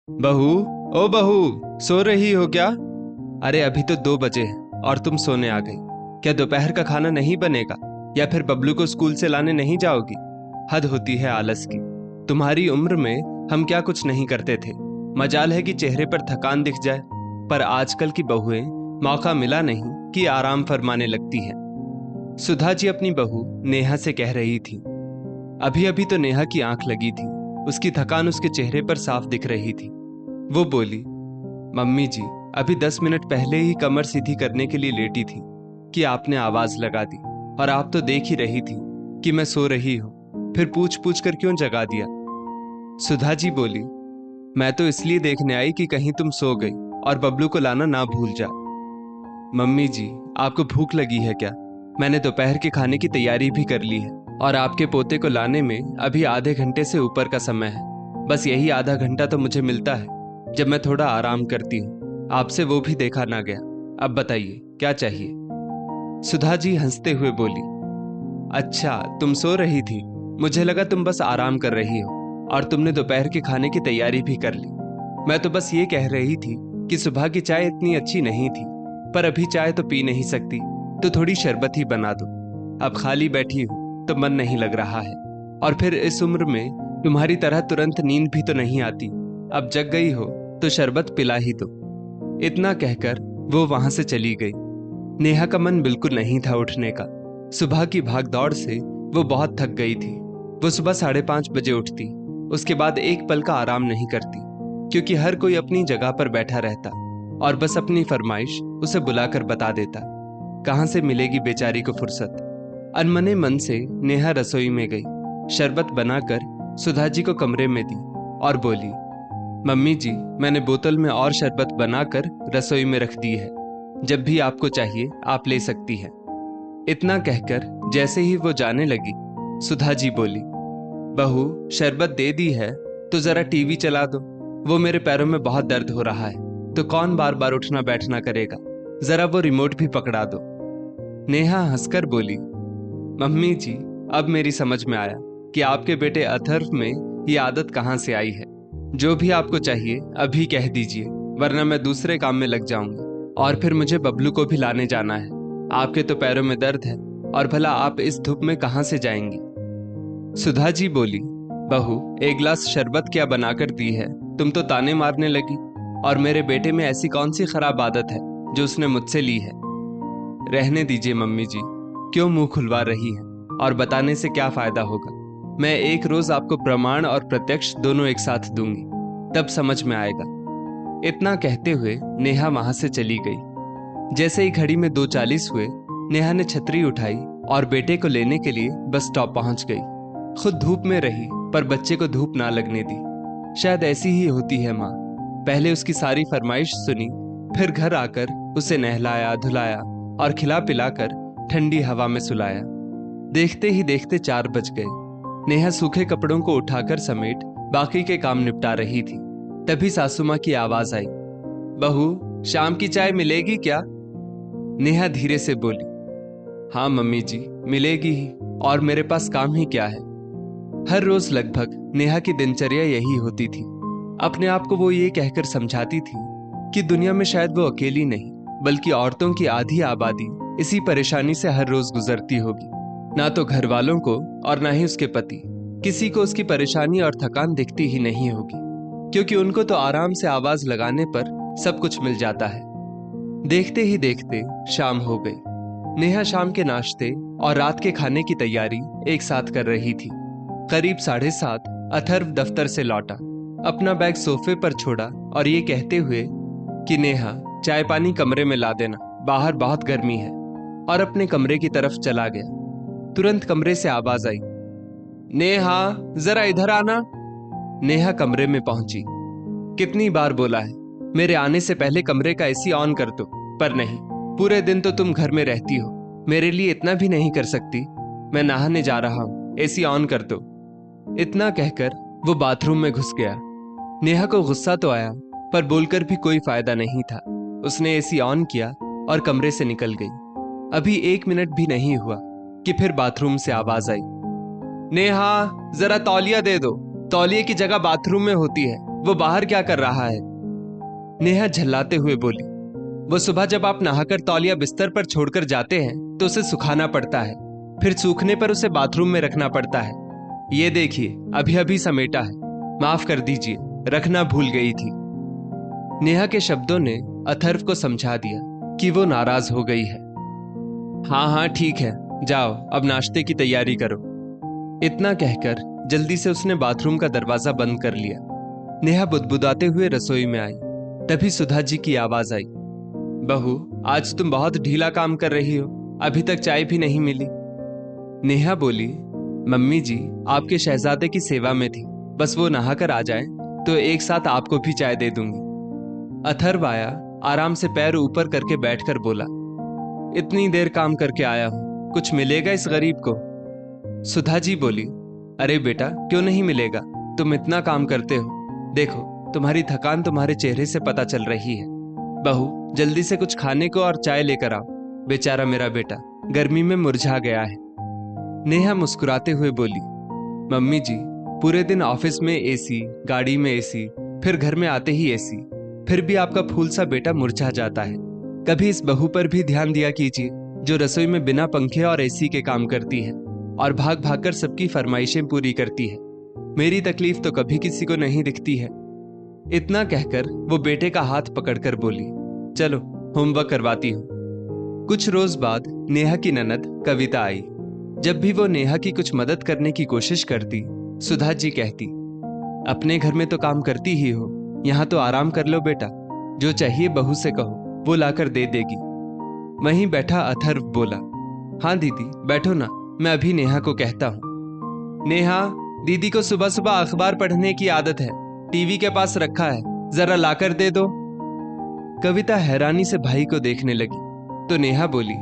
बहू, ओ बहू, सो रही हो क्या? अरे अभी तो 2 बजे हैं और तुम सोने आ गई। क्या दोपहर का खाना नहीं बनेगा? या फिर बबलू को स्कूल से लाने नहीं जाओगी? हद होती है आलस की। तुम्हारी उम्र में हम क्या कुछ नहीं करते थे। मजाल है कि चेहरे पर थकान दिख जाए। पर आजकल की बहुएं मौका मिला नहीं कि आराम फरमाने लगती हैं। सुधा जी अपनी बहू नेहा से कह रही थी। अभी अभी तो नेहा की आंख लगी थी। उसकी थकान उसके चेहरे पर साफ दिख रही थी। वो बोली, मम्मी जी, अभी 10 मिनट पहले ही कमर सीधी करने के लिए लेटी थी कि आपने आवाज लगा दी। और आप तो देख ही रही थी कि मैं सो रही हूं, फिर पूछ पूछ कर क्यों जगा दिया? सुधा जी बोली, मैं तो इसलिए देखने आई कि कहीं तुम सो गई और बबलू को लाना ना भूल जा। मम्मी जी, आपको भूख लगी है क्या? मैंने दोपहर के खाने की तैयारी भी कर ली है और आपके पोते को लाने में अभी आधे घंटे से ऊपर का समय है। बस यही आधा घंटा तो मुझे मिलता है जब मैं थोड़ा आराम करती हूँ। आपसे वो भी देखा ना गया। अब बताइए क्या चाहिए? सुधा जी हंसते हुए बोली, अच्छा तुम सो रही थी, मुझे लगा तुम बस आराम कर रही हो और तुमने दोपहर के खाने की तैयारी भी कर ली। मैं तो बस ये कह रही थी कि सुबह की चाय इतनी अच्छी नहीं थी, पर अभी चाय तो पी नहीं सकती, तो थोड़ी शरबत ही बना दो। अब खाली बैठी हूं तो मन नहीं लग रहा है, और फिर इस उम्र में तुम्हारी तरह तुरंत नींद भी तो नहीं आती। अब जग गई हो तो शरबत पिला ही दो। इतना कहकर वो वहां से चली गई। नेहा का मन बिल्कुल नहीं था उठने का। सुबह की भागदौड़ से वो बहुत थक गई थी। वो सुबह 5:30 बजे उठती, उसके बाद एक पल का आराम नहीं करती, क्योंकि हर कोई अपनी जगह पर बैठा रहता और बस अपनी फरमाइश उसे बुलाकर बता देता। कहां से मिलेगी बेचारी को फुर्सत। अनमने मन से नेहा रसोई में गई, शरबत बनाकर सुधा जी को कमरे में दी और बोली, मम्मी जी, मैंने बोतल में और शरबत बनाकर रसोई में रख दी है, जब भी आपको चाहिए आप ले सकती हैं। इतना कहकर जैसे ही वो जाने लगी, सुधा जी बोली, बहू, शरबत दे दी है तो जरा टीवी चला दो। वो मेरे पैरों में बहुत दर्द हो रहा है, तो कौन बार बार उठना बैठना करेगा। जरा वो रिमोट भी पकड़ा दो। नेहा हंसकर बोली, मम्मी जी, अब मेरी समझ में आया कि आपके बेटे अथर्व में ये आदत कहाँ से आई है। जो भी आपको चाहिए अभी कह दीजिए, वरना मैं दूसरे काम में लग जाऊंगी और फिर मुझे बबलू को भी लाने जाना है। आपके तो पैरों में दर्द है, और भला आप इस धूप में कहाँ से जाएंगी? सुधा जी बोली, बहू, एक गिलास शरबत क्या बनाकर दी है, तुम तो ताने मारने लगी। और मेरे बेटे में ऐसी कौन सी खराब आदत है जो उसने मुझसे ली है? रहने दीजिए मम्मी जी, क्यों मुंह खुलवा रही है, और बताने से क्या फायदा होगा। मैं एक रोज आपको प्रमाण और प्रत्यक्ष दोनों एक साथ दूंगी, तब समझ में आएगा। इतना कहते हुए नेहा वहां से चली गई। जैसे ही घड़ी में 2:40 हुए, नेहा ने छतरी उठाई और बेटे को लेने के लिए बस स्टॉप पहुंच गई। खुद धूप में रही, पर बच्चे को धूप ना लगने दी। शायद ऐसी ही होती है माँ। पहले उसकी सारी फरमाइश सुनी, फिर घर आकर उसे नहलाया धुलाया और खिला पिलाकर ठंडी हवा में सुलाया। देखते ही देखते 4 बज गए। नेहा सूखे कपड़ों को उठाकर समेट बाकी के काम निपटा रही थी। तभी सासू माँ की आवाज आई, बहू, शाम की चाय मिलेगी क्या? नेहा धीरे से बोली, हाँ मम्मी जी, मिलेगी ही, और मेरे पास काम ही क्या है। हर रोज लगभग नेहा की दिनचर्या यही होती थी। अपने आप को वो ये कहकर समझाती थी कि दुनिया में शायद वो अकेली नहीं, बल्कि औरतों की आधी आबादी इसी परेशानी से हर रोज गुजरती होगी। ना तो घर वालों को और ना ही उसके पति, किसी को उसकी परेशानी और थकान दिखती ही नहीं होगी, क्योंकि उनको तो आराम से आवाज लगाने पर सब कुछ मिल जाता है। देखते ही देखते शाम हो गई। नेहा शाम के नाश्ते और रात के खाने की तैयारी एक साथ कर रही थी। करीब 7:30 अथर्व दफ्तर से लौटा, अपना बैग सोफे पर छोड़ा और ये कहते हुए कि नेहा, चाय पानी कमरे में ला देना, बाहर बहुत गर्मी है, और अपने कमरे की तरफ चला गया। तुरंत कमरे से आवाज आई, नेहा, जरा इधर आना। नेहा कमरे में पहुंची। कितनी बार बोला है मेरे आने से पहले कमरे का एसी ऑन कर दो, पर नहीं, पूरे दिन तो तुम घर में रहती हो, मेरे लिए इतना भी नहीं कर सकती? मैं नहाने जा रहा हूं, एसी ऑन कर दो। इतना कहकर वो बाथरूम में घुस गया। नेहा को गुस्सा तो आया, पर बोलकर भी कोई फायदा नहीं था। उसने एसी ऑन किया और कमरे से निकल गई। अभी 1 मिनट भी नहीं हुआ कि फिर बाथरूम से आवाज आई, नेहा, जरा तौलिया दे दो, तौलिए की जगह बाथरूम में होती है, वो बाहर क्या कर रहा है? नेहा झल्लाते हुए बोली, वो सुबह जब आप नहाकर तौलिया बिस्तर पर छोड़कर जाते हैं तो उसे सुखाना पड़ता है, फिर सूखने पर उसे बाथरूम में रखना पड़ता है। ये देखिए, अभी अभी समेटा है। माफ कर दीजिए, रखना भूल गई थी। नेहा के शब्दों ने अथर्व को समझा दिया कि वो नाराज हो गई है। हाँ हाँ ठीक है, जाओ अब नाश्ते की तैयारी करो। इतना कहकर जल्दी से उसने बाथरूम का दरवाजा बंद कर लिया। नेहा बुदबुदाते हुए रसोई में आई। तभी सुधा जी की आवाज आई, बहू आज तुम बहुत ढीला काम कर रही हो, अभी तक चाय भी नहीं मिली। नेहा बोली, मम्मी जी आपके शहजादे की सेवा में थी, बस वो नहाकर आ जाए तो एक साथ आपको भी चाय दे दूंगी। अथर्व आया, आराम से पैर ऊपर करके बैठकर बोला, इतनी देर काम करके आया हूं, कुछ मिलेगा इस गरीब को? सुधा जी बोली, अरे बेटा क्यों नहीं मिलेगा, तुम इतना काम करते हो, देखो तुम्हारी थकान तुम्हारे चेहरे से पता चल रही है। बहू जल्दी से कुछ खाने को और चाय लेकर आओ, बेचारा मेरा बेटा गर्मी में मुरझा गया है। नेहा मुस्कुराते हुए बोली, मम्मी जी पूरे दिन ऑफिस में एसी, गाड़ी में एसी, फिर घर में आते ही एसी, फिर भी आपका फूल सा बेटा मुरझा जाता है। कभी इस बहू पर भी ध्यान दिया कीजिए जो रसोई में बिना पंखे और एसी के काम करती है और भाग भाग कर सबकी फरमाइशें पूरी करती है। मेरी तकलीफ तो कभी किसी को नहीं दिखती है। इतना कहकर वो बेटे का हाथ पकड़कर बोली, चलो होमवर्क करवाती हूँ। कुछ रोज बाद नेहा की ननद कविता आई। जब भी वो नेहा की कुछ मदद करने की कोशिश करती, सुधा जी कहती, अपने घर में तो काम करती ही हो, यहाँ तो आराम कर लो बेटा, जो चाहिए बहू से कहो वो लाकर दे देगी। वहीं बैठा अथर्व बोला, हाँ दीदी बैठो ना, मैं अभी नेहा को कहता हूँ। नेहा, दीदी को सुबह सुबह अखबार पढ़ने की आदत है, टीवी के पास रखा है, जरा लाकर दे दो। कविता हैरानी से भाई को देखने लगी तो नेहा बोली,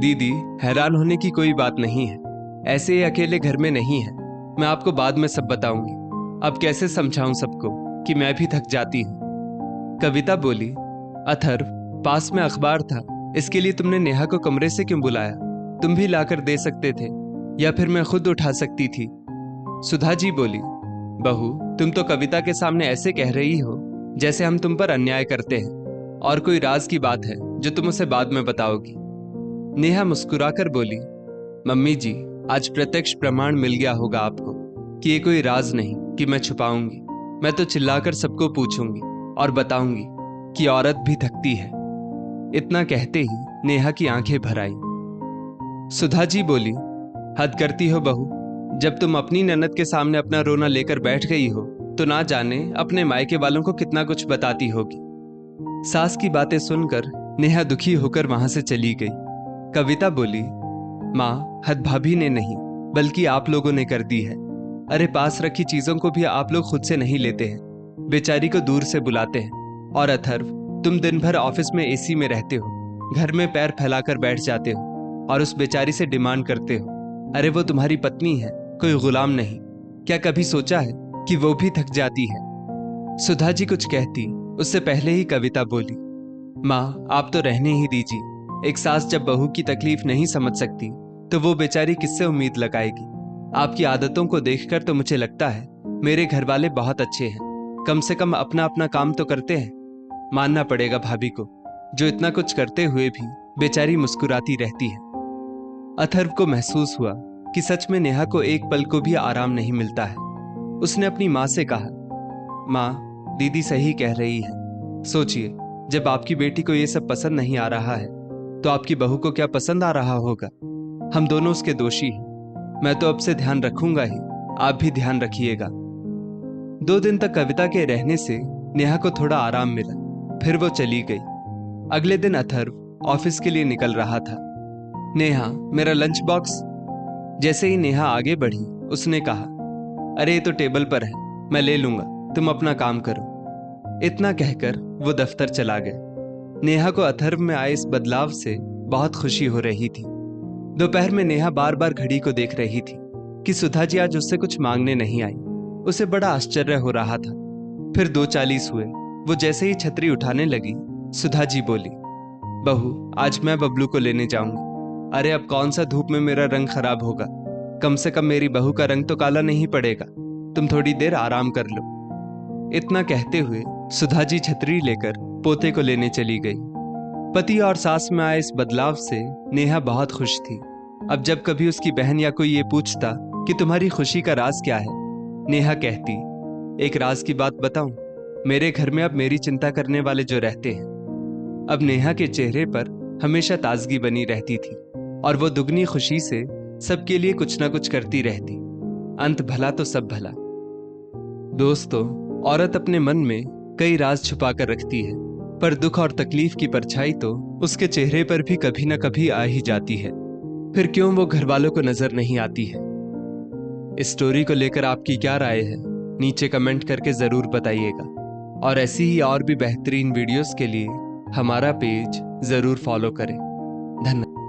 दीदी हैरान होने की कोई बात नहीं है, ऐसे ही अकेले घर में नहीं है, मैं आपको बाद में सब बताऊंगी। अब कैसे समझाऊं सबको कि मैं भी थक जाती हूं। कविता बोली, अथर्व पास में अखबार था, इसके लिए तुमने नेहा को कमरे से क्यों बुलाया? तुम भी लाकर दे सकते थे, या फिर मैं खुद उठा सकती थी। सुधा जी बोली, बहू तुम तो कविता के सामने ऐसे कह रही हो जैसे हम तुम पर अन्याय करते हैं, और कोई राज की बात है जो तुम उसे बाद में बताओगी। नेहा मुस्कुराकर बोली, मम्मी जी आज प्रत्यक्ष प्रमाण मिल गया होगा आपको कि ये कोई राज नहीं कि मैं छुपाऊंगी। मैं तो चिल्लाकर सबको पूछूंगी और बताऊंगी कि औरत भी थकती है। इतना कहते ही नेहा की आंखें भर आई। सुधा जी बोली, हद करती हो बहू, जब तुम अपनी ननद के सामने अपना रोना लेकर बैठ गई हो तो ना जाने अपने मायके वालों को कितना कुछ बताती होगी। सास की बातें सुनकर नेहा दुखी होकर वहां से चली गई। कविता बोली, माँ हद भाभी ने नहीं बल्कि आप लोगों ने कर दी है। अरे पास रखी चीजों को भी आप लोग खुद से नहीं लेते हैं, बेचारी को दूर से बुलाते हैं। और अथर्व तुम दिन भर ऑफिस में एसी में रहते हो, घर में पैर फैलाकर बैठ जाते हो और उस बेचारी से डिमांड करते हो। अरे वो तुम्हारी पत्नी है, कोई गुलाम नहीं। क्या कभी सोचा है कि वो भी थक जाती है? सुधा जी कुछ कहती उससे पहले ही कविता बोली, माँ आप तो रहने ही दीजिए। एक सास जब बहू की तकलीफ नहीं समझ सकती तो वो बेचारी किससे उम्मीद लगाएगी? आपकी आदतों को देखकर तो मुझे लगता है मेरे घर वाले बहुत अच्छे हैं, कम से कम अपना अपना काम तो करते हैं। मानना पड़ेगा भाभी को, जो इतना कुछ करते हुए भी बेचारी मुस्कुराती रहती है। अथर्व को महसूस हुआ कि सच में नेहा को एक पल को भी आराम नहीं मिलता है। उसने अपनी माँ से कहा, माँ दीदी सही कह रही है। सोचिए, जब आपकी बेटी को ये सब पसंद नहीं आ रहा है तो आपकी बहू को क्या पसंद आ रहा होगा? हम दोनों उसके दोषी हैं। मैं तो अब से ध्यान रखूंगा ही, आप भी ध्यान रखिएगा। 2 दिन तक कविता के रहने से नेहा को थोड़ा आराम मिला, फिर वो चली गई। अगले दिन अथर्व ऑफिस के लिए निकल रहा था। नेहा मेरा लंच बॉक्स। जैसे ही नेहा आगे बढ़ी उसने कहा, अरे ये तो टेबल पर है, मैं ले लूंगा, तुम अपना काम करो। इतना कहकर वो दफ्तर चला गया। नेहा को अथर्व में आए इस बदलाव से बहुत खुशी हो रही थी। दोपहर में नेहा बार बार घड़ी को देख रही थी कि सुधा जी आज उससे कुछ मांगने नहीं आई। उसे बड़ा आश्चर्य हो रहा था। फिर 2:40 हुए। वो जैसे ही छतरी उठाने लगी, सुधा जी बोली, बहू आज मैं बबलू को लेने जाऊंगी। अरे अब कौन सा धूप में मेरा रंग खराब होगा, कम से कम मेरी बहू का रंग तो काला नहीं पड़ेगा। तुम थोड़ी देर आराम कर लो। इतना कहते हुए सुधा जी छतरी लेकर पोते को लेने चली गई। पति और सास में आए इस बदलाव से नेहा बहुत खुश थी। अब जब कभी उसकी बहन या कोई ये पूछता कि तुम्हारी खुशी का राज क्या है, नेहा कहती, एक राज की बात बताऊं, मेरे घर में अब मेरी चिंता करने वाले जो रहते हैं। अब नेहा के चेहरे पर हमेशा ताजगी बनी रहती थी और वो दुगनी खुशी से सबके लिए कुछ ना कुछ करती रहती। अंत भला तो सब भला। दोस्तों, औरत अपने मन में कई राज छुपा कर रखती है, पर दुख और तकलीफ की परछाई तो उसके चेहरे पर भी कभी ना कभी आ ही जाती है। फिर क्यों वो घर वालों को नजर नहीं आती है? इस स्टोरी को लेकर आपकी क्या राय है, नीचे कमेंट करके जरूर बताइएगा। और ऐसी ही और भी बेहतरीन वीडियोस के लिए हमारा पेज जरूर फॉलो करें। धन्यवाद।